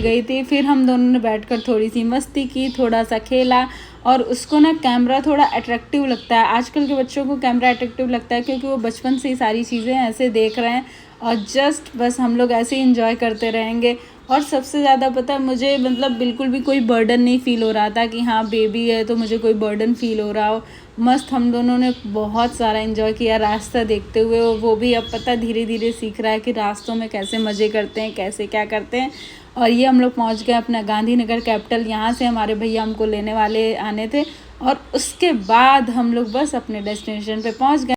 गई थी। फिर हम दोनों ने बैठकर थोड़ी सी मस्ती की, थोड़ा सा खेला। और उसको ना कैमरा थोड़ा अट्रैक्टिव लगता है, आजकल के बच्चों को कैमरा अट्रैक्टिव लगता है क्योंकि वो बचपन से ही सारी चीज़ें ऐसे देख रहे हैं। और जस्ट बस हम लोग ऐसे ही इंजॉय करते रहेंगे। और सबसे ज़्यादा पता है मुझे, मतलब बिल्कुल भी कोई बर्डन नहीं फ़ील हो रहा था कि हाँ बेबी है तो मुझे कोई बर्डन फ़ील हो रहा हो। मस्त हम दोनों ने बहुत सारा एंजॉय किया रास्ता देखते हुए। वो भी अब पता धीरे धीरे सीख रहा है कि रास्तों में कैसे मज़े करते हैं, कैसे क्या करते हैं। और ये हम लोग पहुंच गए अपना गांधीनगर कैपिटल। यहाँ से हमारे भैया हमको लेने वाले आने थे और उसके बाद हम लोग बस अपने डेस्टिनेशन पे पहुंच गए।